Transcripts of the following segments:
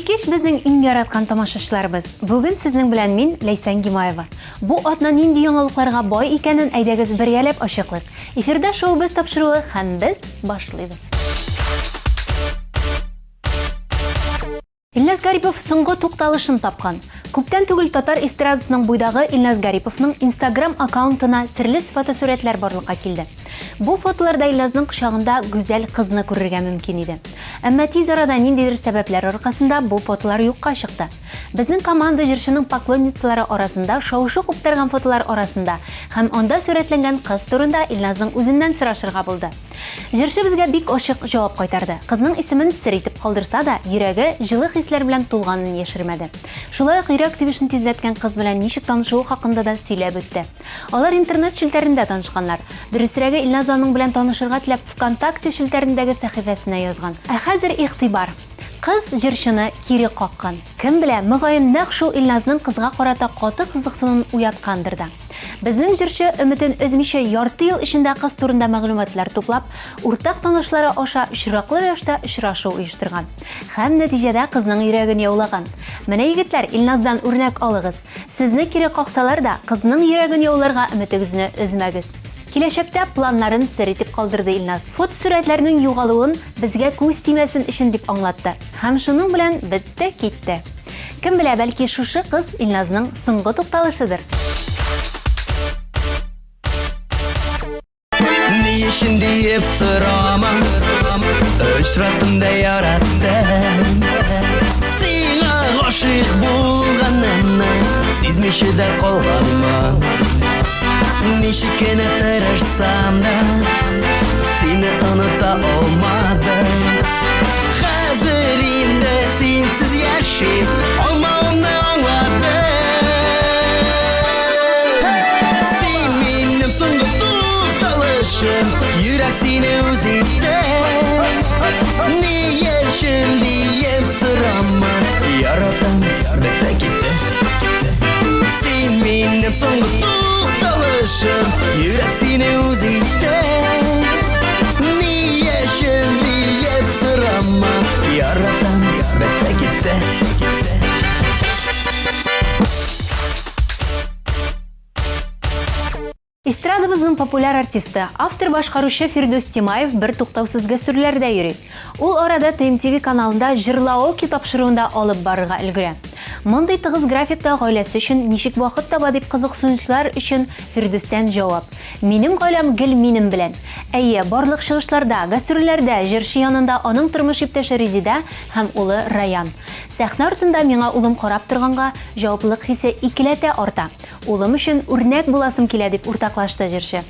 Хәйрикеш безнең иң яраткан тамашачыларыбыз. Бүген сезнең белән мин Ләйсән Гимаева. Бу атна нинди яңалыкларга бай икәнен әйдәгез бергәләп ачыклык. Эфирдә шоубыз тапшыруы һәм без башлыйбыз. Илназ Гарипов соңгы тукталышын тапкан. Күптән түгел татар эстрадасының буйдагы Илназ Гариповның Instagram аккаунтына серле фотосурәтләр барлыкка килде. Бу фотоларда Илназның кочагында гүзәл кызны күрергә мөмкин иде. Әмма тиз арада ниндидер сәбәпләр аркасында бу фотолар юкка чыкты. Безнең команда җырчының поклонницалары арасында шау-шу куптарган фотолар арасында һәм анда сурәтләнгән кыз турында Илназның үзеннән сорашырга булды. Җырчы безгә бик ачык җавап кайтарды. Кызның исемен сер итеп калдырса да, йөрәге җылы хисләр белән тулганын яшермәде. Шулай ук йөрәк тибешен тизләткән кыз белән ничек танышуы хакында да сөйләп үтте. Алар интернет шелтәрендә танышканнар. Дөресрәге Илназ аның белән танышырга теләп ВКонтакте шелтәрендәге сәхифәсенә язган. Ә хәзер игътибар. Кыз җырчыны кире каккан. Кем белә, мөгаен нәкъ шул Илназның кызга карата каты кызыксынуын уяткандыр да. Безнең җырчы өметен өзмичә ярты ел эчендә кыз турында мәгълүматлар туплап, уртак танышлары аша очраклы рәвештә очрашу оештырган. Һәм нәтиҗәдә кызның йөрәген яулаган. Менә егетләр, Илназдан үрнәк алыгыз. Сезне кире каксалар да, кызның йөрәген яуларга өметегезне өзмәгез. Киләчәктә планнарын сер итеп калдырды Илназ. Фотосурәтләрнең югалуын безгә күз тимәсен өчен дип аңлатты. Һәм шуның белән бетте китте. Кем белә, бәлки шушы кыз Илназның соңгы тукталышыдыр. Ни өчен дип сорама, очраттым да яраттым. Сиңа гашыйк булганымны сизмичә дә калганмын. Ничек кенә тырышсам да, сине оныта алмадым. Хәзер инде синсез яши алмавымны аңладым. Син минем соңгы тукталышым, йөрәк сине үз итте. Ни өчен диеп сорама, яратам бетте китте. Син минем соңгы тукталышым, йөрәк сине үз итте. Ни өчен диеп сорама, яратам бетте китте. Эстрадабызның популяр артисты, автор башкаручы Фирдус Тимаев бер туктаусыз гастрольләрдә йөри. Ул арада ТМТV каналында җырлауки тапшыруында алып барырга өлгерә. Мондый тыгыз графикта гаиләсе өчен ничек вакыт таба дип кызыксынучылар өчен Фирдустан җавап. Минем гаиләм гел минем белән. Әйе, барлык чыгышларда, гастрольләрдә җырчы янында аның тормыш иптәше Резида һәм улы Раян. Сәхнә артында миңа улым карап торганга җаваплылык хисе икеләтә арта. Улым өчен үрнәк буласым килә дип уртаклашты җырчы.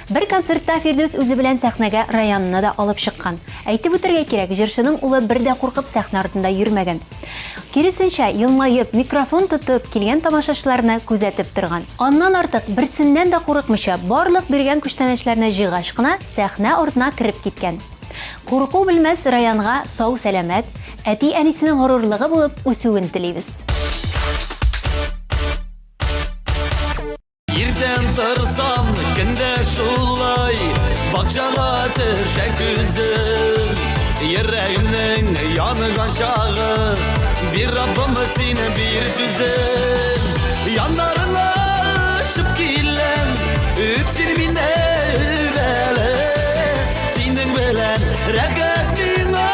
Бер концертта Фирдус үзе белән сәхнәгә Раянны да алып чыккан. Әйтеп үтәргә кирәк, җырчының улы бер дә куркып сәхнә артында йөрмәгән. Киресенчә, елмаеп, микрофон тотып килгән тамашачыларны күзәтеп торган. Аннан артык берсеннән дә курыкмыйча, барлык биргән күчтәнәчләрне җыйгач кына сәхнә артына кирип киткән. Курку белмәс Раянга сау сәламәт, әти-әнисенең горурлыгы булып үсүен телибез. Тырсам, кенде шулай, бакчага төшә күзем. Йөрәгемнең яныган чагы, бир Раббым сине бир түзем. Яндарыңа ышып киләм, үп син мине үбәле. Синең белән рәхәт миңа,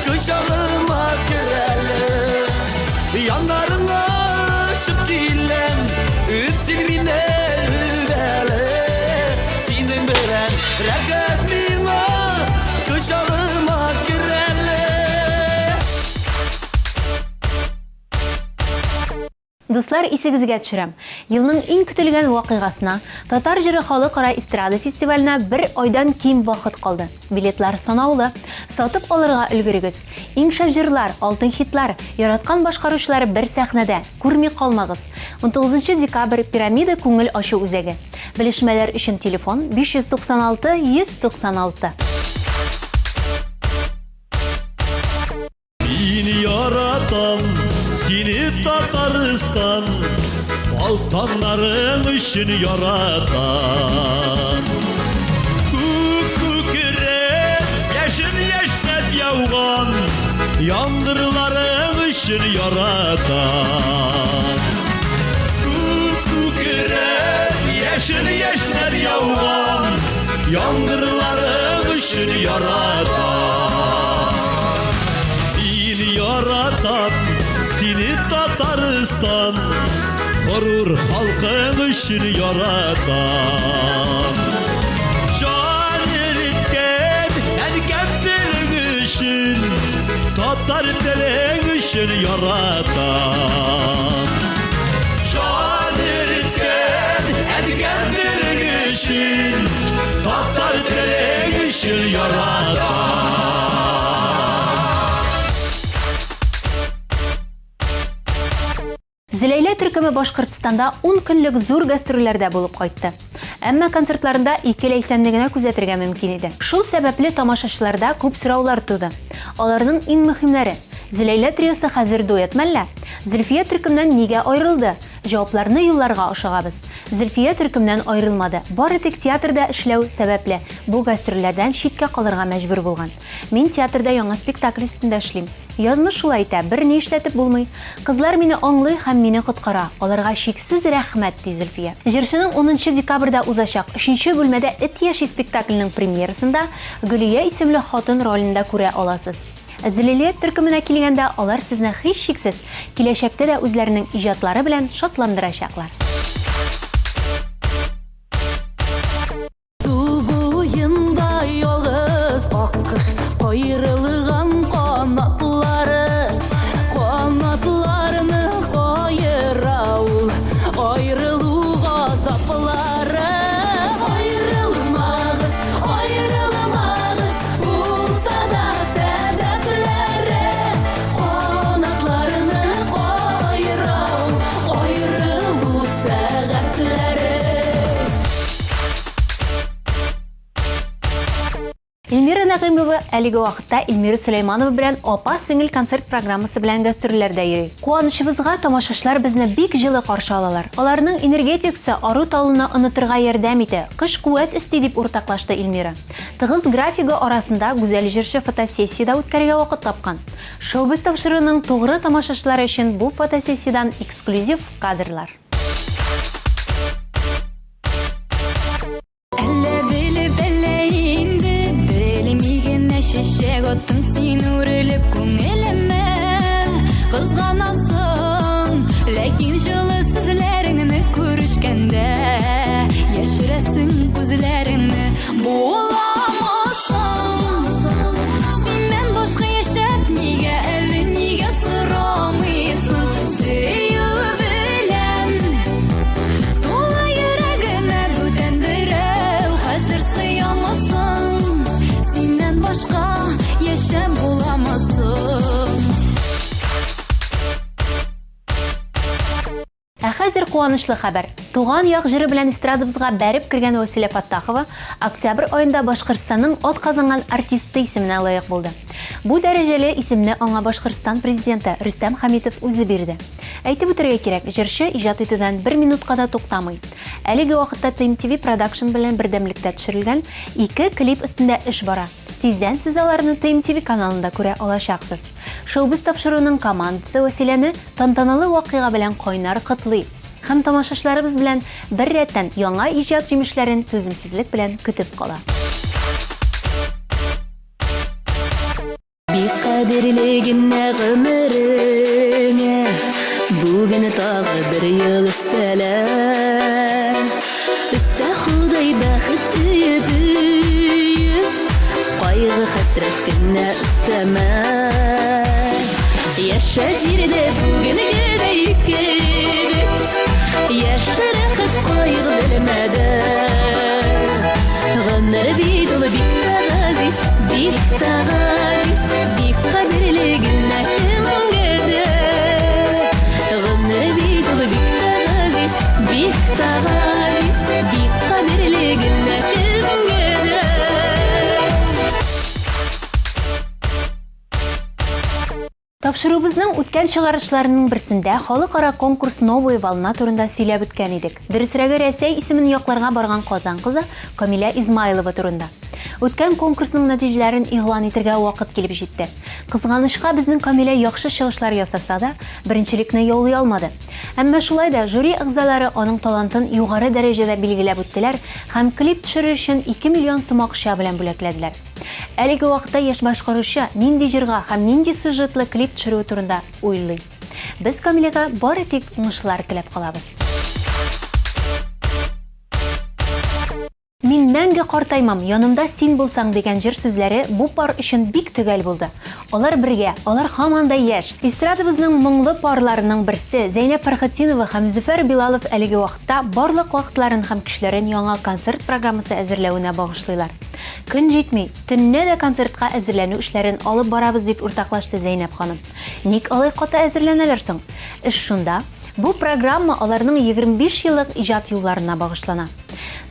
кочагыма керәле. Яндарыңа ышып киләм, үп син мине рәхәт миңа, кочагыма керәле. Дуслар, исегезгә төшерәм. Елның иң көтелгән вакыйгасына, Татар җыры халыкара эстрада фестиваленә бер айдан ким вакыт калды. Билетлар санаулы. Сатып алырга өлгерегез. Иң шәп җырлар, алтын хитлар, яраткан башкаручылар бер сәхнәдә. Күрми калмагыз. 19 декабрь Пирамида күңел ачу үзәге. Белешмәләр өчен телефон 596 196. Сине яратам, сине Татарстан, алтыннарың өчен яратам. Күкрәк яшен яшьнәп яуган, яңгырларың үшін ярatan Күкіріп яшіл яуған Яңғырларың үшін ярatan Ил ярatan Сені Татарстан Ғұрур халқың үшін ярatan Жан еріткен әркем тілің үшін Татар тілің үшін ярatan Жан еріткен әркем тілің үшін Татар тілің үшін ярatan Зиләйлә төркеме Башкортстанда 10 көнлек зур гастрольләрдә булып кайтты. Әмма концертларында икеләйсәнлегенә күзәтергә мөмкин иде. Шул сәбәпле тамашачыларда күп сораулар туды. Аларның иң мөһимнәре: Зиләйлә триосы хәзер дуэтмы әллә? Зөлфия төркемнән нигә аерылды? Җавапларны юлларга ашыгабыз. Зөлфия төркемнән аерылмады. Бары тик театрда эшләү сәбәпле бу гастрольләрдән читкә калырга мәҗбүр булган. Мин театрда яңа спектакль үстендә эшлим. Язмыш шулай әйтә, берни эшләтеп булмый. Кызлар мине аңлый һәм мине коткара. Аларга шиксез рәхмәт ди Зөлфия. Җырчының 10 декабрьдә узачак 3нче бүлмәдә Эт яши спектакленең премьерасында Гөлия исемле хатын ролендә күрә аласыз. Зиләйлә төркеменә килгәндә алар сезне һич шиксез киләчәктә дә үзләренең иҗатлары белән шатландырачаклар. Су буенда ялгыз аккош кайрылган канатларны кайыра ул аерылуга заплары аерылмагыз булса да сәбәпләре канатларны кайыра ул аерылу сәгатьләре. Эльмира Нагыймова әлеге вакытта Эльмира Сөләйманова белән апа-сеңел концерт программасы белән гастрольләрдә йөри. Куанычыбызга тамашачылар безне бик җылы каршы алалар. Аларның энергетикасы ару талына онытырга ярдәм итә. Кыш куәт өсти дип уртаклашты Эльмира. Тыгыз графига арасында гүзәл җырчы фотосессияда үткәргә вакыт тапкан. Шоу-биз тапшыруының тугры тамашачылар өчен бу фотосессиядан эксклюзив кадрлар. Шешек оттың син үрелеп күңелеме Кызганасың, ләкин жылы сүзләреңне күрешкәндә Яшерәсең күзләреңне буламасың Синнән башка яшәп нигә әле нигә сорамыйсың Сөю белән Тула йөрәгемә бүтән берәү хәзер сыямасың Синнән башка яшәп буламасың Хәзер куанычлы хәбәр. Туган як җыры белән эстрадабызга бәреп кергән Василия Фаттахова октябрь аенда Башкортстанның атказанган артисты исеменә лаек булды. Бу дәрәҗәле исемне аңа Башкортстан президенты Рөстәм Хәмитов үзе бирде. Әйтеп үтәргә кирәк, җырчы иҗат итүдән 1 минутка да туктамый. Әлеге вакытта TMTV Production белән бердәмлектә төшерелгән 2 клип өстендә эш бара. Тиздән сез аларны TMTV каналында күрә алачаксыз. Шоу-биз тапшыруының командасы Василияне тантаналы вакыйга белән кайнар котлый. Һәм тамашачыларыбыз белән бер рәттән яңа иҗат җимешләрен түземсезлек белән көтеп кала. Бик кадерле генә гомереңә бүген тагы бер ел өстәлә Өстә Худай бәхет тиеп кайгы хәсрәт кенә өстәмә Яшә җирдә бүгенгедәй кебек Яшәрәк кайгы белмәдә Гомер бит ул бик тәгазиз Бик кадерле генә кемгәдә Гомер бит ул бик тәгазиз Бик кадерле генә кемгәдә Тапшыруыбызның үткән чыгарышларының берсендә халыкара конкурс «Новая волна» турында сөйләп үткән идек. Дөресрәге Рәсәй исемен якларга барган Казан кызы Камилә Измайлова турында. Үткән конкурсның нәтиҗәләрен игълан итәргә вакыт килеп җитте. Кызганычка безнең Камилә яхшы чыгышлар ясаса да, беренчелекне яулый алмады. Әмма шулай да жюри әгъзалары аның талантын югары дәрәҗәдә билгеләп үттеләр һәм клип төшерер өчен 2 миллион сум акча белән бүләкләделәр. Әлеге вакытта яшь башкаручы нинди җырга һәм нинди сюжетлы клип төшерү турында уйлый. Без Камиләгә бары тик уңышлар теләп калабыз. Мин мәңге картаймам, янымда син булсаң дигән җыр сүзләре бу пар өчен бик төгәл булды. Алар бергә, алар һаман да яшь. Эстрадабызның моңлы парларының берсе Зәйнәп Фәрхетдинова һәм Зөфәр Билалов әлеге вакытта барлык вакытларын һәм көчләрен яңа концерт программасы әзерләвенә багышлыйлар. Көн җитми, төнне дә концертка әзерләнү эшләрен алып барабыз дип уртаклашты Зәйнәп ханым. Ник алай каты әзерләнәләр соң? Эш шунда, бу программа аларның 25 еллык иҗат юлларына багышлана.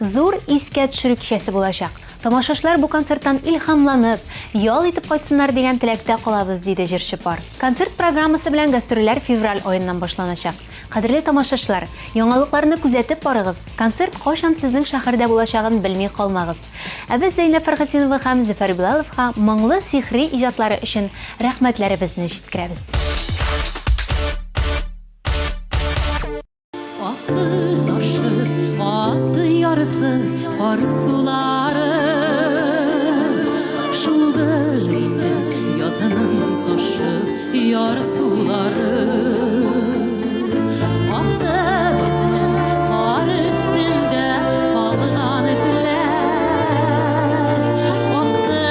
Зур искә төшерү кичәсе булачак. Тамашачылар бу концерттан илһамланып, ял итеп кайтсыннар дигән теләктә калабыз, диде җырчы пар. Концерт программасы белән гастрольләр февраль аеннан башланачак. Кадерле тамашачылар, яңалыкларны күзәтеп барыгыз. Концерт кайчан сезнең шәһәрдә булачагын белми калмагыз. Ә без Зәйнәп Фәрхетдинова һәм Зөфәр Билаловка моңлы сихри иҗатлары өчен рәхмәтләребезне җиткерәбез. Yarısı kar suları Şuldur indi yazının taşı yar suları Aktı bizinin kar üstünde kalgan izler Aktı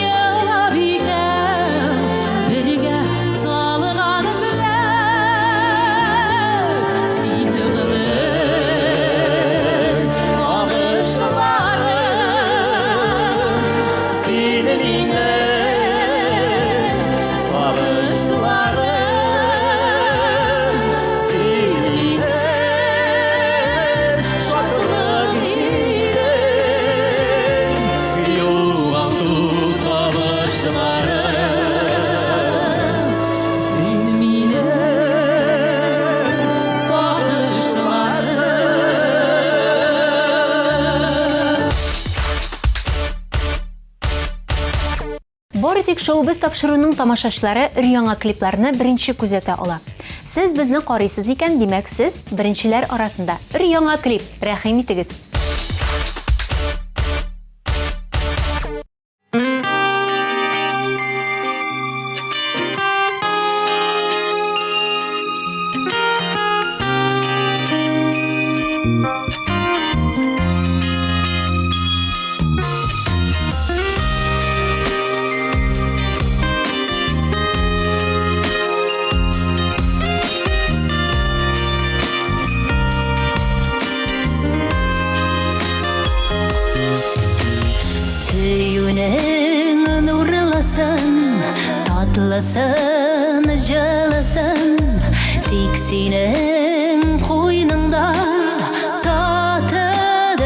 ya birge salgan izler Sinirimi Боритик шоу-біз тапшыруның тамашачылары өр-яңа клипларны беренче күзәтә ала. Сез безне карыйсыз икән, димәк сез беренчеләр арасында. Өр-яңа клип, рәхим итегез. Tatlısın, jılısın, tik senin koynunda tatıdır.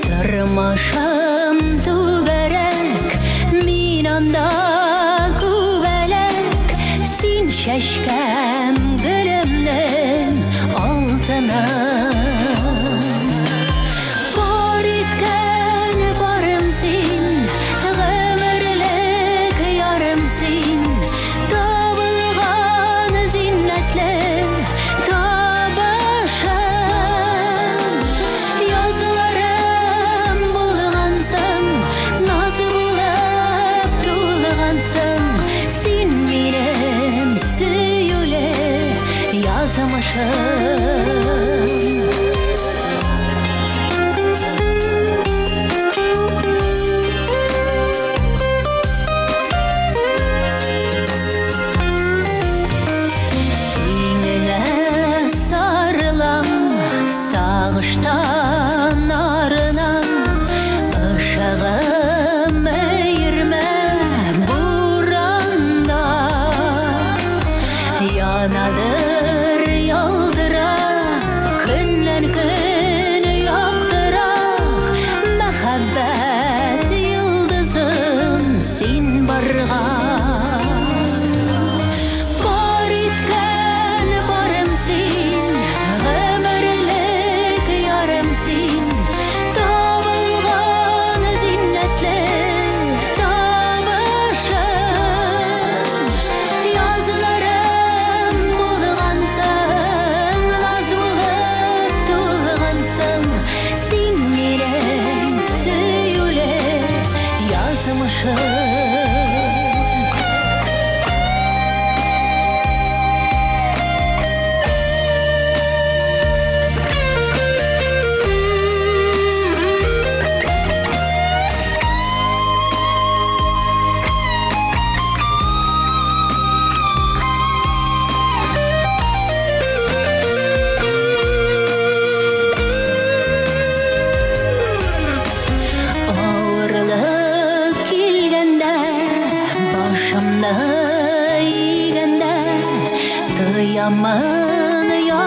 Tırmaşım tügerek, min anda kübelek, sin şeşkem gülümden altına.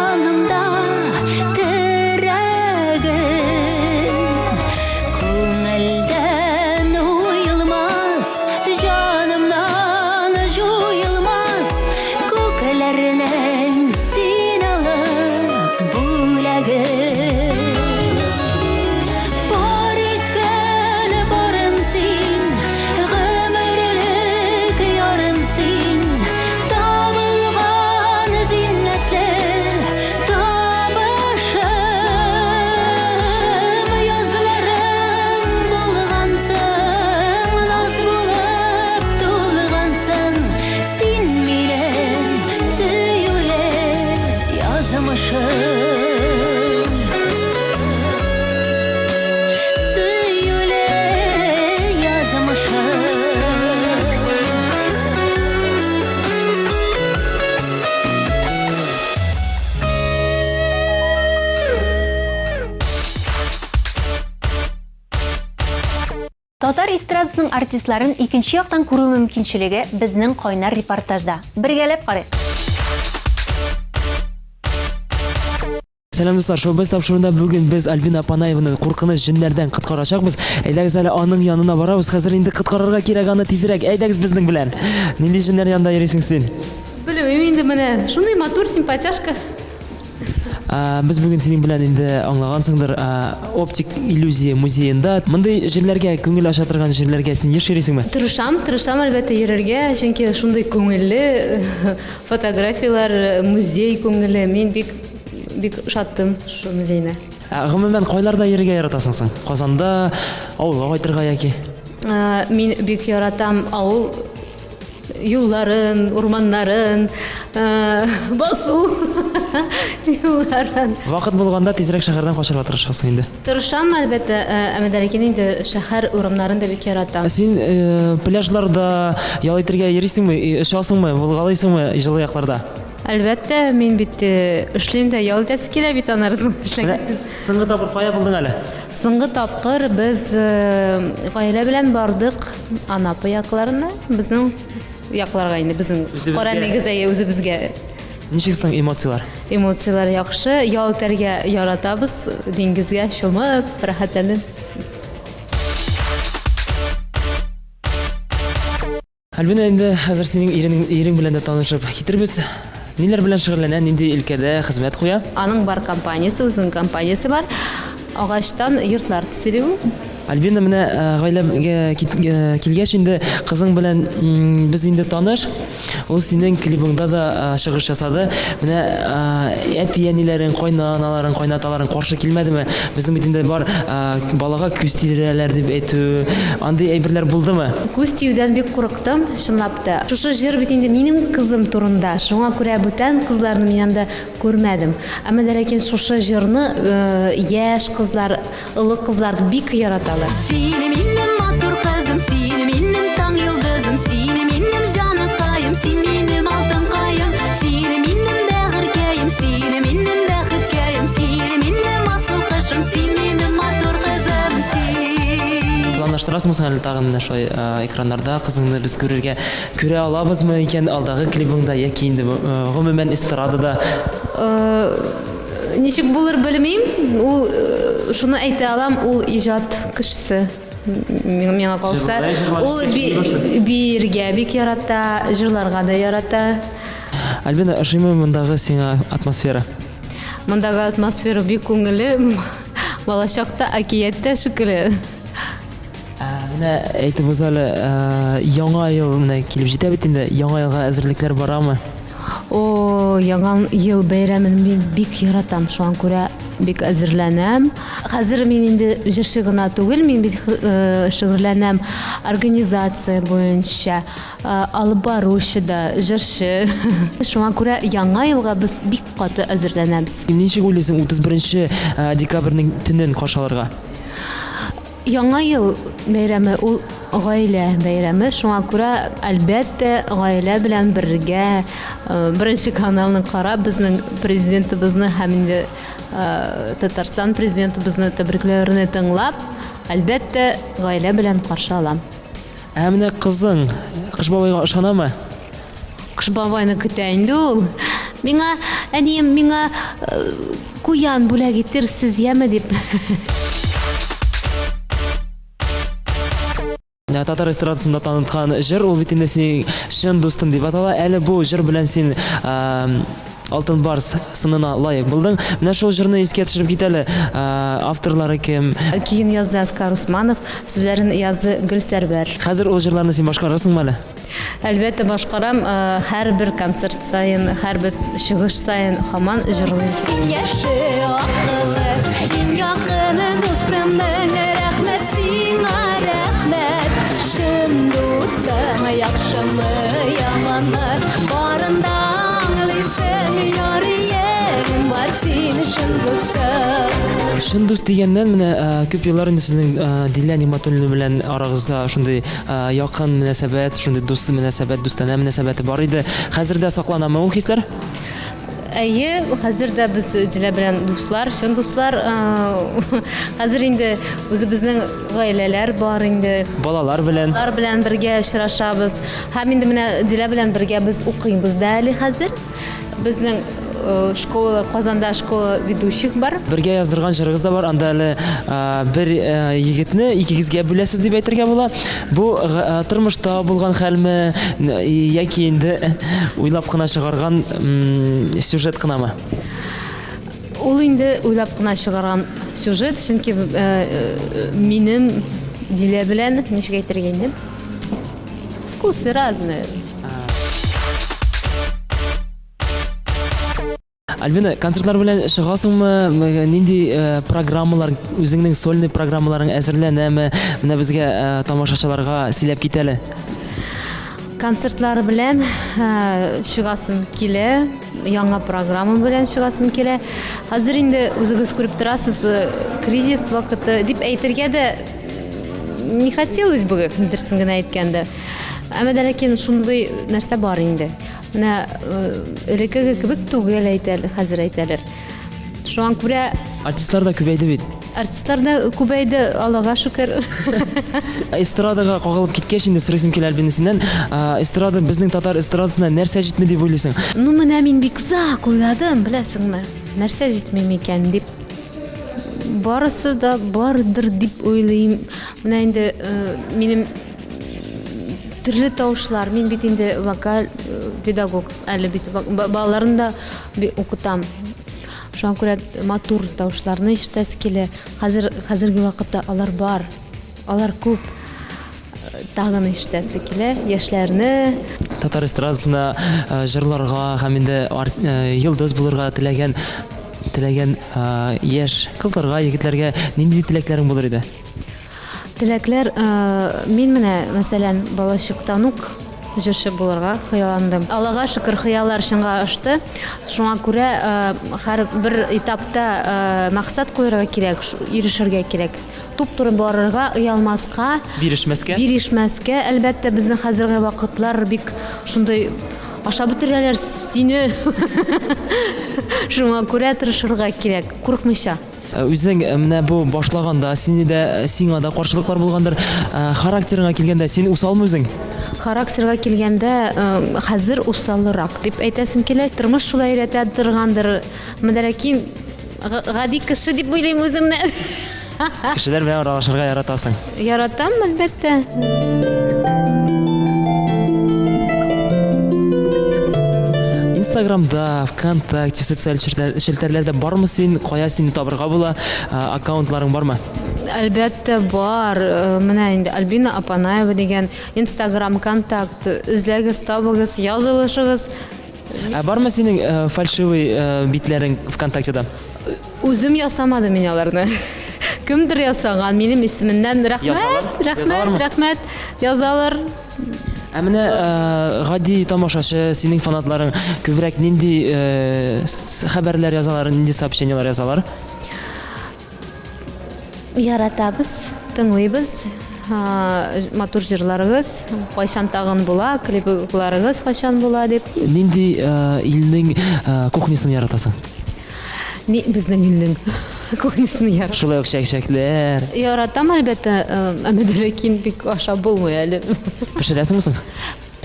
жанымда терәгем Күңелдән уйылмас, жанымнан жуйылмас Күкеләрнең син алып бүләгем Бар иткән барым син, гомерлек ярым син Табылган зиннәтле табышым Язларым булгансың, наз булып тулгансың Син минем сөюле язмышым Сөюле язмышым Татар эстрадасының артистларын икенче яктан күрү мөмкинчелеге безнең кайнар репортажда. Бергәләп карыйк. Сәлам достар, шоу-без тапшыруында бүген без Альбина Панаеваны куркыныч җиннәрдән коткарачакбыз. Әйдәгез әле аның янына барабыз. Хәзер инде коткарырга кирәк аны тизрәк. Әйдәгез безнең белән. Нинди җиннәр янында йөрисең син? Белмим инде менә шундый матур симпатяшка. Без бүген синең белән инде аңлагансыңдыр, оптик иллюзия музеенда. Мондый җирләргә, күңел аша торган җирләргә син еш йөрисеңме? Тырышам әлбәттә йөрергә, чөнки шундый күңелле фотографиялар, музей күңелле. Мин бик шаттым шу музейне. Гомумән кайларда йөрергә яратасың син? Казанда, авылга кайтырга яки? Мин бик яратам авыл юлларын, урманнарын, басу юлларын. Вакыт булганда тизрәк шәһәрдән качарга тырышасың инде. Тырышам әлбәттә, әмәдәлекен инде шәһәр урамнарын да бик яратам. Син пляжларда ял итәргә йөрисеңме, очасыңмы, булгалыйсыңмы җылы якларда? Әлбәттә, мин бит эшлим дә, ял итәсе килә бит анарсын эшләгән. Соңгы тапкыр кая булдың әле? Соңгы тапкыр без гаилә белән бардык Анапа якларына, безнең якларга инде, безнең кара нигезгә үзебезгә. Ничек соң эмоциялар? Эмоциялар яхшы, ял итәргә яратабыз, диңгезгә чумып, рәхәтләнеп. Альбина, инде хәзер синең ирең белән дә танышып китербез. Ниләр белән шөгыльләнә, нинди өлкәдә хезмәт куя? Аның бар компаниясе, үзенең компаниясе бар. Агачтан йортлар төзелә ул. Альбина, менә гаиләгә килгәч инде кызың белән без инде таныш. Ул синең клибыңда да чыгыш ясады. Менә әти-әниләрен, кайнаналарын, кайнаталарын каршы килмәдеме? Безнең бит инде бар балага күз тирәләр дип әйтү, андый әйберләр булдымы? Күз тиюдән бик курыктым, чынлап та. Шушы җыр бит инде минем кызым турында. Шуңа күрә бүтән кызларны мин анда күрмәдем. Әмма ләкин шушы җырны яшь кызлар, олы кызлар бик яраталар. Сине минем матур кызым, сине минем таң йолдызым, сине минем җаныкаем, син минем алтын каем, сине минем бәгыркәем, сине минем бәхеткәем, сине минем асыл кышым, син минем матур кызым, син. Планлаштырасың әле тагын шулай экраннарда кызыңны без күрә алабызмы икән алдагы клибыңда яки инде гомумән эстрадада? Ничек булыр белмим. Ул шуны әйтә алам, ул иҗат кешесе. Миңа калса, ул биргә бик ярата, җырларга да ярата. Альбина, ошыймы мондагы сиңа атмосфера? Мондагы атмосфера бик күңелле, балачакта әкияттә шикелле. Менә әйтебез әле, яңа ел менә килеп җитә бит инде. Яңа елга әзерлекләр барамы? Яңа ел бәйрәмен мин бик яратам, шуңа күрә бик әзерләнәм. Хәзер мин инде җырчы гына түгел, мин бик шөгыльләнәм организация буенча, алып баручы да, җырчы. Шуңа күрә яңа елга без бик каты әзерләнәбез. Ничек уйлыйсың 31 декабрьнең төнен каршыларга? Яңа ел бәйрәме ул гаилә бәйрәме, шуңа күрә әлбәттә гаилә белән бергә беренче каналны карап, безнең президентыбызны һәм инде Татарстан президентыбызны тәбрикләүләрне тыңлап, әлбәттә гаилә белән каршы алам. Менә кызың Кыш бабайга ышанамы? Кыш бабайны көтә инде ул. Миңа әнием миңа куян бүләк итер сез яме дип. Татар эстрадасында таныткан җыр ул бит инде синең шын дустың дип атала. Әле бу җыр белән син Алтын Барс сынына лайык булдың. Менә шул җырны искә төшереп кит әле. Авторлары кем? Көйін язды Оскар Усманов, сүзләрен язды Гөлсәрбәр. Хәзер ул җырларны син башкарасыңмы әле? Әлбәттә башкарам, һәр бер концерт сайын, һәр бер чыгыш сайын һаман җырлыйм. Яшы акылы, иң якыны дустымның рәхмәт сиңа рәхмәт. Шын дустым, яхшымы, яманмы, барында аңлыйсың, ярыегім бар син шын дустым. Шын дус дигәннән менә күп еллар инде сезнең Дилә Ниматуллина белән арагызда шундый якын мөнәсәбәт, шундый дус мөнәсәбәт, дустана мөнәсәбәте бар иде. Хәзер дә сакланамы ул хисләр? Әйе, хәзер дә без Дилә белән дуслар, шын дуслар. Хәзер инде үзебезнең гаиләләр бар инде. Балалар белән. Балалар белән бергә очрашабыз. Һәм инде менә Дилә белән бергә без укыйбыз да әле хәзер. Безнең школа, Казанда школа ведущих бар. Бергә яздырган җырыгыз да бар. Анда әле бер егетне икегезгә бүләсез дип әйтергә була. Бу тормышта булган хәлме яки инде уйлап кына чыгарган сюжет кынамы? Ул инде уйлап кына чыгарган сюжет, чөнки минем Дилә белән ничек әйтергә инде? Вкусы разные. Альбина, концертлар белән чыгасыңмы? Нинди программалар, үзеңнең сольный программаларың әзерләнәме? Менә безгә тамашачыларга сөйләп кит әле. Концертлар белән чыгасым килә, яңа программа белән чыгасым килә. Хәзер инде үзегез күреп торасыз, кризис вакыты дип әйтергә дә не хотелось бы, дөресен генә әйткәндә. Әмма дә ләкин шундый нәрсә бар инде. Менә элеккеге кебек түгел әйтәләр, хәзер әйтәләр. Шуңа күрә Артистлар да күбәйде бит. артистлар да күбәйде, Аллага шөкер. Эстрадага кагылып киткәч инде сорыйсым килә Альбина синнән. Эстрада безнең татар эстрадасына нәрсә җитми дип уйлыйсың? Ну менә мин бик зак уйладым, беләсеңме? Нәрсә җитми микән дип. Барысы да бардыр дип уйлыйм. Менә инде минем төрле тавышлар, мин бит инде вокаль педагог, әле бит балаларны да укытам. Шуңа күрә матур тавышларны ишетәсе килә. Хәзерге вакытта алар бар. Алар күп. Тагын ишетәсе килә яшьләрне. Татар эстрадасына җырларга һәм инде йолдыз булырга теләгән яшь кызларга, егетләргә нинди теләкләрең булыр иде? Теләкләр, мин менә мәсәлән балачактан ук җырчы булырга хыялландым. Аллага шөкер, хыяллар чынга ашты. Шуңа күрә һәр бер этапта максат куярга кирәк, ирешергә кирәк. Туп-туры барырга, уялмаска, бирешмәскә. Әлбәттә безнең хәзерге вакытлар бик шундый ашап бетерәләр сине. Шуңа күрә тырышырга кирәк, курыкмыйча. Үзең менә бу башлаганда сиңа да каршылыклар булгандыр. Характерыңа килгәндә син усалмы үзең? Характерга килгәндә хәзер усалрак дип әйтәсем килә. Тормыш шулай өйрәтә торгандыр. Ләкин гади кеше дип уйлыйм үземне. Кешеләр белән аралашырга яратасың. Яратам, әлбәттә. Инстаграмда, ВКонтакте, социаль челтәрләрдә бармы син? Кая син табырга була? Аккаунтларың бармы? Әлбәттә бар. Менә инде Альбина Апанаева дигән Инстаграм, контакт, эзләгез, табыгыз, язылышыгыз. Бармы синең фальшивый битләрең ВКонтактеда? Үзем ясамадым мин аларны. Кемдер ясаган, минем исемемнән рәхмәт, язалар. Менә гади тамашачы, синең фанатларың күбрәк нинди хәбәрләр язалар, нинди сообщениялар язалар? Яратабыз, тыңлыйбыз. Матур җырларыгыз кайчан тагын була, клипларыгыз кайчан була дип. Нинди илнең кухнясын яратасың? Безнең илнең кухнясын яратам. Шулай ук чәк-чәкләр. Яратам, әлбәттә, әмма ләкин бик ашап булмый әле. Пешерәсеңме соң?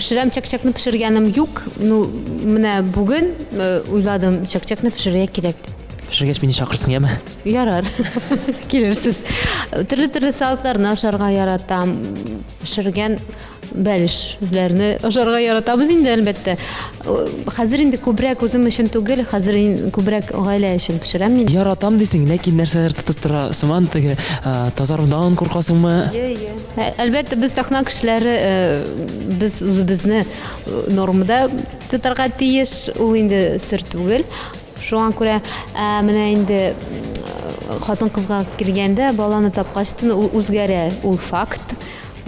пешерәм, чәк-чәкне пешергәнем юк. Ну, менә бүген уйладым, чәк-чәкне пешерергә кирәк дип. Пешергәч мине чакырсың, яме? Ярар. Килерсез. Төрле салатларны ашарга яратам. Пешергән бәлешләрне ашарга яратабыз инде, әлбәттә. Хәзер инде күбрәк үзем өчен түгел, хәзер күбрәк гаилә өчен пешерәм мин. Яратам дисең, ләкин нәрсәләр тотып тора, сыман теге тазарудан куркасыңмы? Әлбәттә, без сахна кешеләре, без үзебезне нормада тотарга тиеш, ул инде сер түгел. Шуңа күрә менә инде хатын кызга килгәндә баланы тапкачтын ул үзгәрә, ул факт.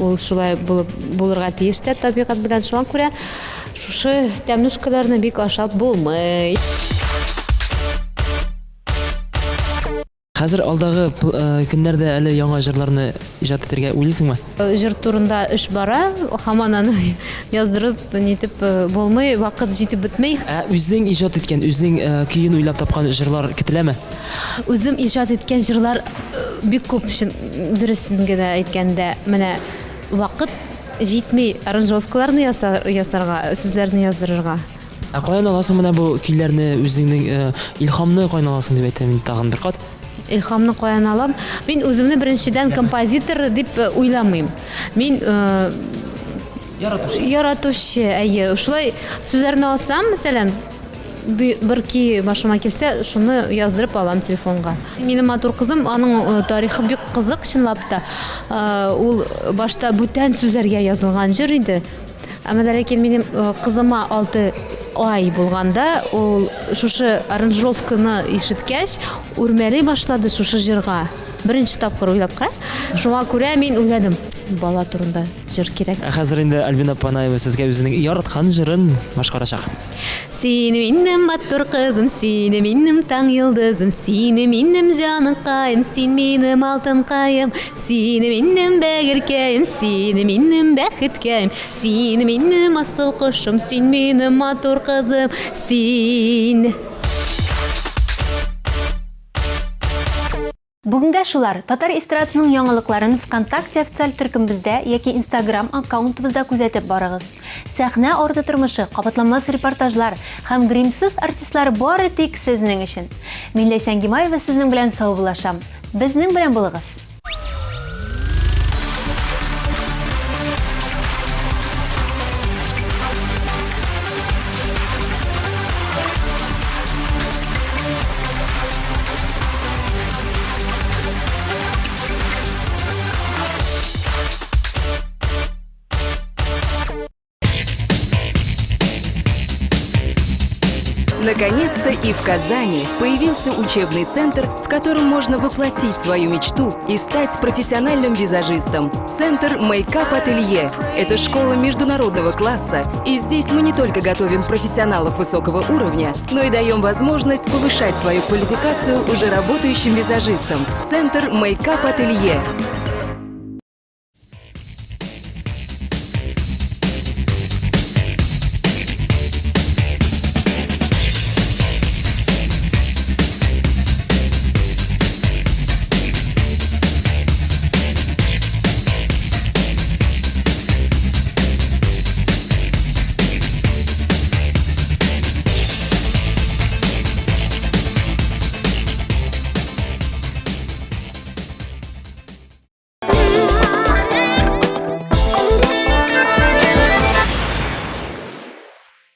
Ул шулай булырга тиеш тә табигать белән. Шуңа күрә шушы тәмнушкаларны бик ашап булмый. Хәзер алдагы көннәрдә әле яңа җырларны иҗат итәргә уйлыйсыңмы? Җыр турында эш бара, һаман аны яздырып, нитеп булмый, вакыт җитеп бетмәй. Үзең иҗат иткән, үзең көен уйлап тапкан җырлар көтеләме? Үзем иҗат иткән җырлар бик күп, дөресен генә әйткәндә, менә вакыт җитми аранжировкаларны ясарга, сүзләрне яздырырга. Каян аласың менә бу көйләрне, үзеңнең илһамны каян аласың дип әйтәм тагын бер кат. Илһамны каян алам? Мин үземне беренчедән композитор дип уйламыйм. Мин яратучы, әйе. Шулай сүзләрне алсам, мәсәлән, бер ки башыма килсә, шуны яздырып алам телефонга. Минем матур кызым, аның тарихы бик кызык, чынлап та. Ул башта бүтән сүзләргә язылган җыр иде. Әмма ләкин минем кызыма 6 ай булганда, ул шушы аранжировканы ишеткәч, үрмәли башлады шушы җырга. Беренче тапкыр уйлап кара. Шуңа күрә мин уйладым, бала турында җыр кирәк. Хәзер инде Альбина Панаева сезгә үзенең яраткан җырын башкарачак. Сине минем матур кызым, сине минем таң йылдызым, сине минем җаныкаем, син минем алтынкаем, сине минем бәгеркәем, сине минем бәхеткәем, сине минем асыл кошым, син минем матур кызым, син. Бүгенгә шулар татар эстрадасының яңалыкларын ВКонтакте официаль төркемебездә яки Instagram аккаунтыбызда күзәтеп барыгыз. Сәхнә арты тормышы, кабатланмас репортажлар һәм гримсыз артистлар бары тик сезнең өчен. Мин Ләйсән Гимаева сезнең белән саубуллашам. Безнең белән булыгыз. Наконец-то и в Казани появился учебный центр, в котором можно воплотить свою мечту и стать профессиональным визажистом. Центр Makeup Ателье – это школа международного класса, и здесь мы не только готовим профессионалов высокого уровня, но и даем возможность повышать свою квалификацию уже работающим визажистам. Центр Makeup Ателье.